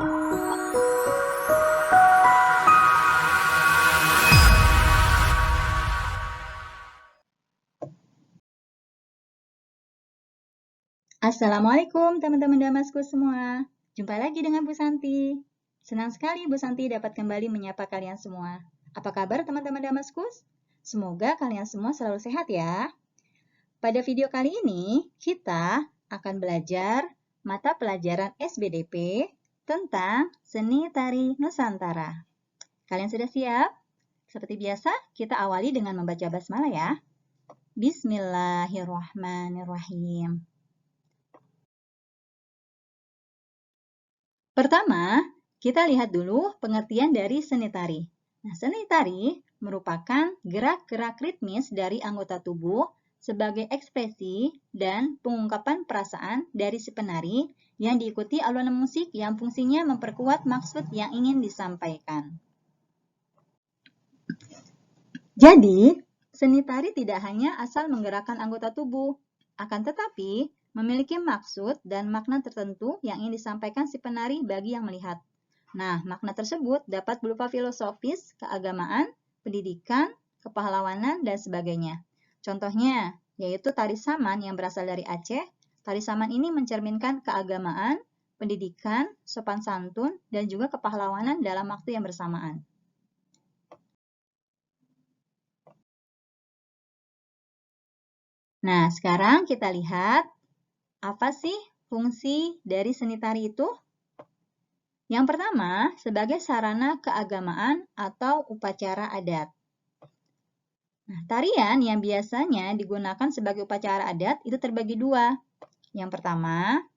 Assalamualaikum teman-teman Damasku semua. Jumpa lagi dengan Bu Santi. Senang sekali Bu Santi dapat kembali menyapa kalian semua. Apa kabar teman-teman Damaskus? Semoga kalian semua selalu sehat ya. Pada video kali ini, kita akan belajar mata pelajaran SBDP tentang seni tari Nusantara. Kalian sudah siap? Seperti biasa, kita awali dengan membaca basmalah ya. Bismillahirrahmanirrahim. Pertama, kita lihat dulu pengertian dari seni tari. Nah, seni tari merupakan gerak-gerak ritmis dari anggota tubuh sebagai ekspresi dan pengungkapan perasaan dari si penari yang diikuti alunan musik yang fungsinya memperkuat maksud yang ingin disampaikan. Jadi, seni tari tidak hanya asal menggerakkan anggota tubuh, akan tetapi memiliki maksud dan makna tertentu yang ingin disampaikan si penari bagi yang melihat. Nah, makna tersebut dapat berupa filosofis, keagamaan, pendidikan, kepahlawanan, dan sebagainya. Contohnya, yaitu tari saman yang berasal dari Aceh. Tari saman ini mencerminkan keagamaan, pendidikan, sopan santun, dan juga kepahlawanan dalam waktu yang bersamaan. Nah, sekarang kita lihat apa sih fungsi dari seni tari itu? Yang pertama, sebagai sarana keagamaan atau upacara adat. Nah, tarian yang biasanya digunakan sebagai upacara adat itu terbagi dua. Yang pertama,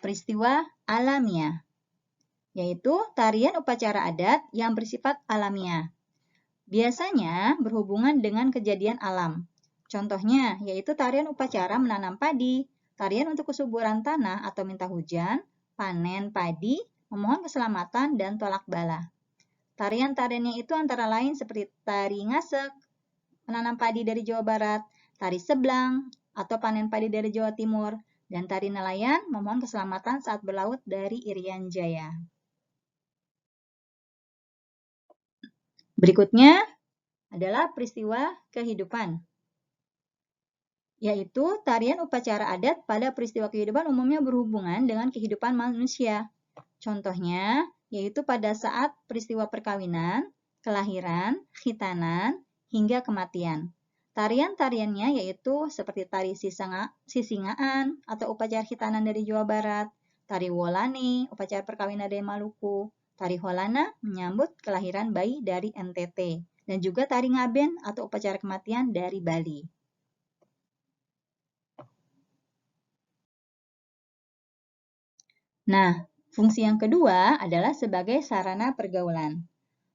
peristiwa alamiah, yaitu tarian upacara adat yang bersifat alamiah. Biasanya berhubungan dengan kejadian alam. Contohnya, yaitu tarian upacara menanam padi, tarian untuk kesuburan tanah atau minta hujan, panen padi, memohon keselamatan, dan tolak bala. Tarian-tariannya itu antara lain seperti tari ngasek, menanam padi dari Jawa Barat, tari seblang, atau panen padi dari Jawa Timur, dan tari nelayan, memohon keselamatan saat berlaut dari Irian Jaya. Berikutnya adalah peristiwa kehidupan, yaitu tarian upacara adat pada peristiwa kehidupan umumnya berhubungan dengan kehidupan manusia. Contohnya, yaitu pada saat peristiwa perkawinan, kelahiran, khitanan, hingga kematian. Tarian-tariannya yaitu seperti tari sisingaan atau upacara khitanan dari Jawa Barat, tari wolani, upacara perkawinan dari Maluku, tari holana menyambut kelahiran bayi dari NTT, dan juga tari ngaben atau upacara kematian dari Bali. Nah, fungsi yang kedua adalah sebagai sarana pergaulan.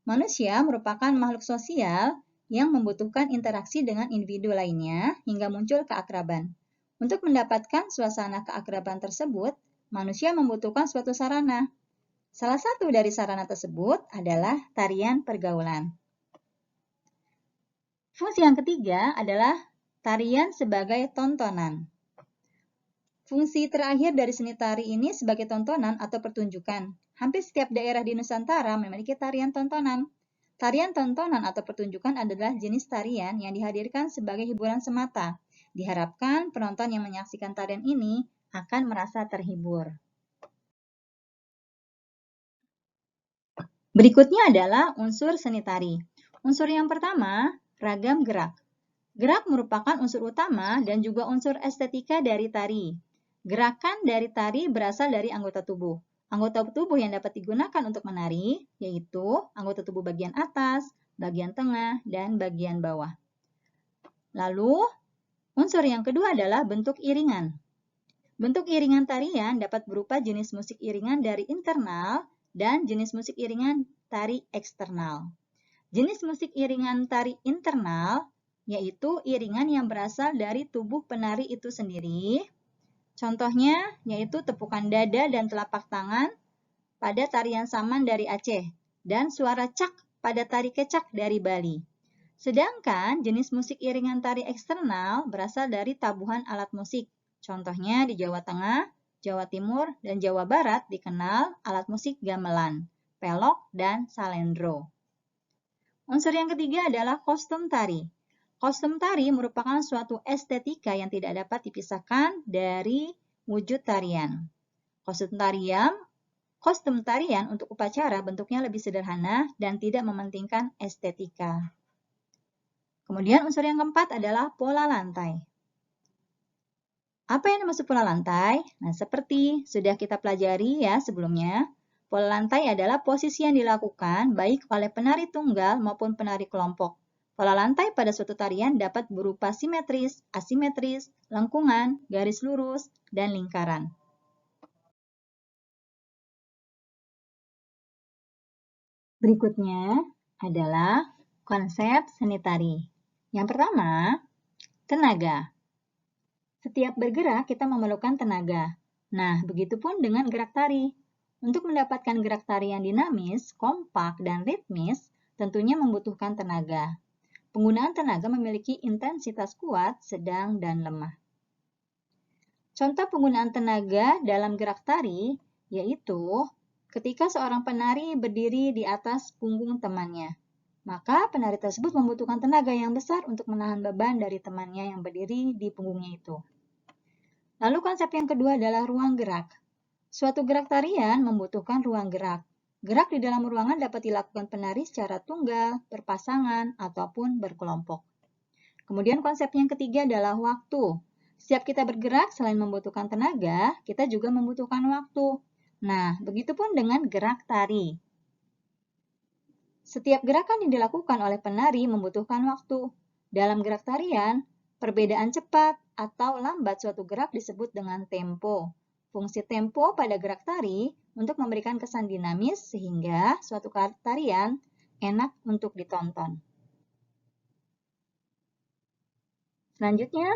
Manusia merupakan makhluk sosial yang membutuhkan interaksi dengan individu lainnya hingga muncul keakraban. Untuk mendapatkan suasana keakraban tersebut, manusia membutuhkan suatu sarana. Salah satu dari sarana tersebut adalah tarian pergaulan. Fungsi yang ketiga adalah tarian sebagai tontonan. Fungsi terakhir dari seni tari ini sebagai tontonan atau pertunjukan. Hampir setiap daerah di Nusantara memiliki tarian tontonan. Tarian tontonan atau pertunjukan adalah jenis tarian yang dihadirkan sebagai hiburan semata. Diharapkan penonton yang menyaksikan tarian ini akan merasa terhibur. Berikutnya adalah unsur seni tari. Unsur yang pertama, ragam gerak. Gerak merupakan unsur utama dan juga unsur estetika dari tari. Gerakan dari tari berasal dari anggota tubuh. Anggota tubuh yang dapat digunakan untuk menari yaitu anggota tubuh bagian atas, bagian tengah, dan bagian bawah. Lalu, unsur yang kedua adalah bentuk iringan. Bentuk iringan tarian dapat berupa jenis musik iringan dari internal dan jenis musik iringan tari eksternal. Jenis musik iringan tari internal yaitu iringan yang berasal dari tubuh penari itu sendiri. Contohnya yaitu tepukan dada dan telapak tangan pada tarian saman dari Aceh dan suara cak pada tari kecak dari Bali. Sedangkan jenis musik iringan tari eksternal berasal dari tabuhan alat musik. Contohnya di Jawa Tengah, Jawa Timur, dan Jawa Barat dikenal alat musik gamelan, pelok, dan salendro. Unsur yang ketiga adalah kostum tari. Kostum tari merupakan suatu estetika yang tidak dapat dipisahkan dari wujud tarian. Kostum tarian untuk upacara bentuknya lebih sederhana dan tidak mementingkan estetika. Kemudian unsur yang keempat adalah pola lantai. Apa yang dimaksud pola lantai? Nah, seperti sudah kita pelajari ya sebelumnya, pola lantai adalah posisi yang dilakukan baik oleh penari tunggal maupun penari kelompok. Pola lantai pada suatu tarian dapat berupa simetris, asimetris, lengkungan, garis lurus, dan lingkaran. Berikutnya adalah konsep seni tari. Yang pertama, tenaga. Setiap bergerak, kita memerlukan tenaga. Nah, begitupun dengan gerak tari. Untuk mendapatkan gerak tari yang dinamis, kompak, dan ritmis, tentunya membutuhkan tenaga. Penggunaan tenaga memiliki intensitas kuat, sedang, dan lemah. Contoh penggunaan tenaga dalam gerak tari, yaitu ketika seorang penari berdiri di atas punggung temannya. Maka penari tersebut membutuhkan tenaga yang besar untuk menahan beban dari temannya yang berdiri di punggungnya itu. Lalu konsep yang kedua adalah ruang gerak. Suatu gerak tarian membutuhkan ruang gerak. Gerak di dalam ruangan dapat dilakukan penari secara tunggal, berpasangan, ataupun berkelompok. Kemudian konsep yang ketiga adalah waktu. Setiap kita bergerak, selain membutuhkan tenaga, kita juga membutuhkan waktu. Nah, begitupun dengan gerak tari. Setiap gerakan yang dilakukan oleh penari membutuhkan waktu. Dalam gerak tarian, perbedaan cepat atau lambat suatu gerak disebut dengan tempo. Fungsi tempo pada gerak tari untuk memberikan kesan dinamis sehingga suatu tarian enak untuk ditonton. Selanjutnya,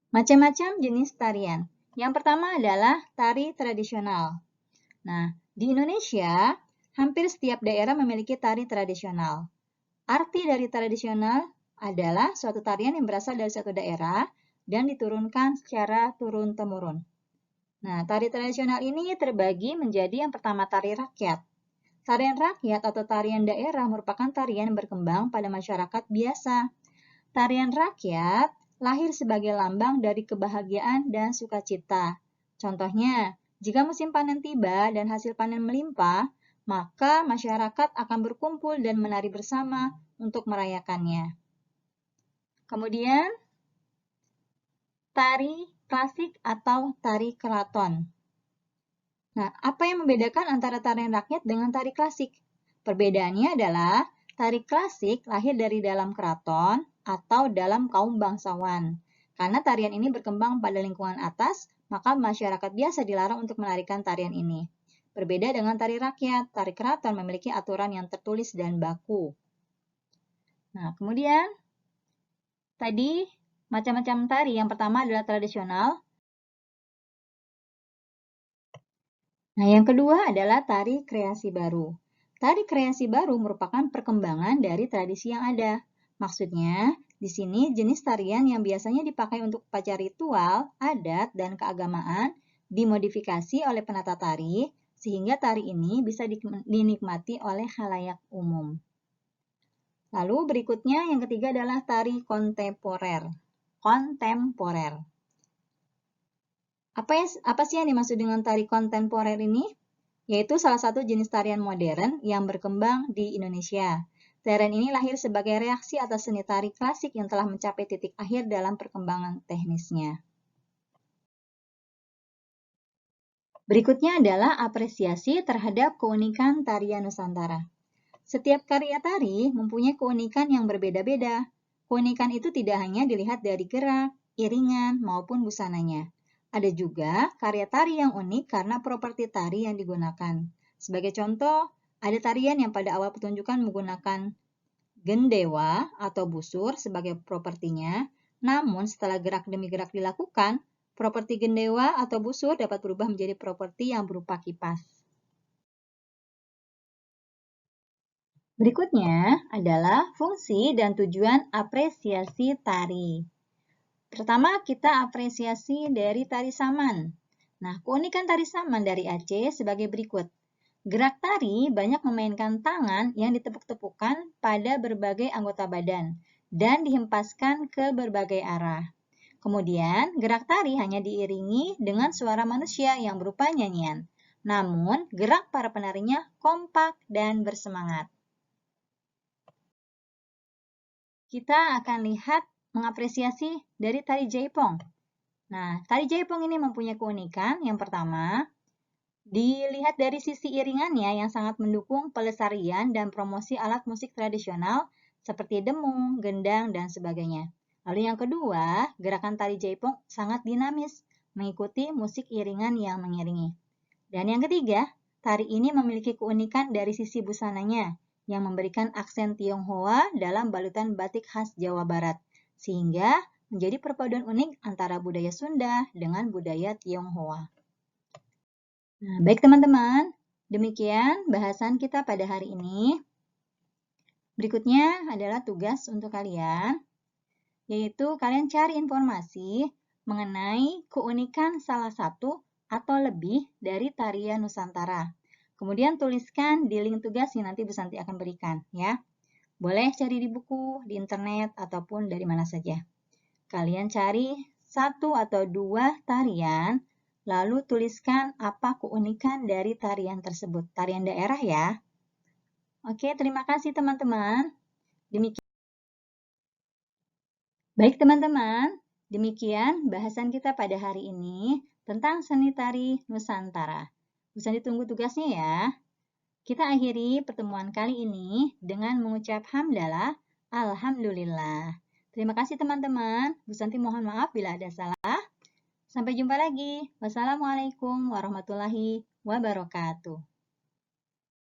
macam-macam jenis tarian. Yang pertama adalah tari tradisional. Nah, di Indonesia, hampir setiap daerah memiliki tari tradisional. Arti dari tradisional adalah suatu tarian yang berasal dari suatu daerah dan diturunkan secara turun-temurun. Nah, tari tradisional ini terbagi menjadi yang pertama tari rakyat. Tarian rakyat atau tarian daerah merupakan tarian yang berkembang pada masyarakat biasa. Tarian rakyat lahir sebagai lambang dari kebahagiaan dan sukacita. Contohnya, jika musim panen tiba dan hasil panen melimpah, maka masyarakat akan berkumpul dan menari bersama untuk merayakannya. Kemudian, tari klasik atau tari keraton. Nah, apa yang membedakan antara tarian rakyat dengan tari klasik? Perbedaannya adalah tari klasik lahir dari dalam keraton atau dalam kaum bangsawan. Karena tarian ini berkembang pada lingkungan atas, maka masyarakat biasa dilarang untuk menarikan tarian ini. Berbeda dengan tari rakyat, tari keraton memiliki aturan yang tertulis dan baku. Nah, kemudian tadi macam-macam tari. Yang pertama adalah tradisional. Nah, yang kedua adalah tari kreasi baru. Tari kreasi baru merupakan perkembangan dari tradisi yang ada. Maksudnya, di sini jenis tarian yang biasanya dipakai untuk upacara ritual, adat, dan keagamaan dimodifikasi oleh penata tari, sehingga tari ini bisa dinikmati oleh khalayak umum. Lalu berikutnya yang ketiga adalah tari kontemporer. Apa sih yang dimaksud dengan tari kontemporer ini? Yaitu salah satu jenis tarian modern yang berkembang di Indonesia. Tarian ini lahir sebagai reaksi atas seni tari klasik yang telah mencapai titik akhir dalam perkembangan teknisnya. Berikutnya adalah apresiasi terhadap keunikan tarian Nusantara. Setiap karya tari mempunyai keunikan yang berbeda-beda. Keunikan itu tidak hanya dilihat dari gerak, iringan, maupun busananya. Ada juga karya tari yang unik karena properti tari yang digunakan. Sebagai contoh, ada tarian yang pada awal pertunjukan menggunakan gendewa atau busur sebagai propertinya, namun setelah gerak demi gerak dilakukan, properti gendewa atau busur dapat berubah menjadi properti yang berupa kipas. Berikutnya adalah fungsi dan tujuan apresiasi tari. Pertama, kita apresiasi dari tari saman. Nah, keunikan tari saman dari Aceh sebagai berikut. Gerak tari banyak memainkan tangan yang ditepuk-tepukkan pada berbagai anggota badan dan dihempaskan ke berbagai arah. Kemudian, gerak tari hanya diiringi dengan suara manusia yang berupa nyanyian. Namun, gerak para penarinya kompak dan bersemangat. Kita akan lihat mengapresiasi dari tari jaipong. Nah, tari jaipong ini mempunyai keunikan. Yang pertama, dilihat dari sisi iringannya yang sangat mendukung pelestarian dan promosi alat musik tradisional seperti demung, gendang, dan sebagainya. Lalu yang kedua, gerakan tari jaipong sangat dinamis, mengikuti musik iringan yang mengiringi. Dan yang ketiga, tari ini memiliki keunikan dari sisi busananya, yang memberikan aksen Tionghoa dalam balutan batik khas Jawa Barat, sehingga menjadi perpaduan unik antara budaya Sunda dengan budaya Tionghoa. Nah, baik teman-teman, demikian bahasan kita pada hari ini. Berikutnya adalah tugas untuk kalian, yaitu kalian cari informasi mengenai keunikan salah satu atau lebih dari tarian Nusantara. Kemudian tuliskan di link tugas yang nanti Bu Santi akan berikan, ya. Boleh cari di buku, di internet, ataupun dari mana saja. Kalian cari satu atau dua tarian, lalu tuliskan apa keunikan dari tarian tersebut. Tarian daerah ya. Oke, terima kasih teman-teman. Demikian. Baik teman-teman, demikian bahasan kita pada hari ini tentang seni tari Nusantara. Bisa ditunggu tugasnya ya. Kita akhiri pertemuan kali ini dengan mengucap hamdalah, alhamdulillah. Terima kasih teman-teman. Bu Santi mohon maaf bila ada salah. Sampai jumpa lagi. Wassalamualaikum warahmatullahi wabarakatuh.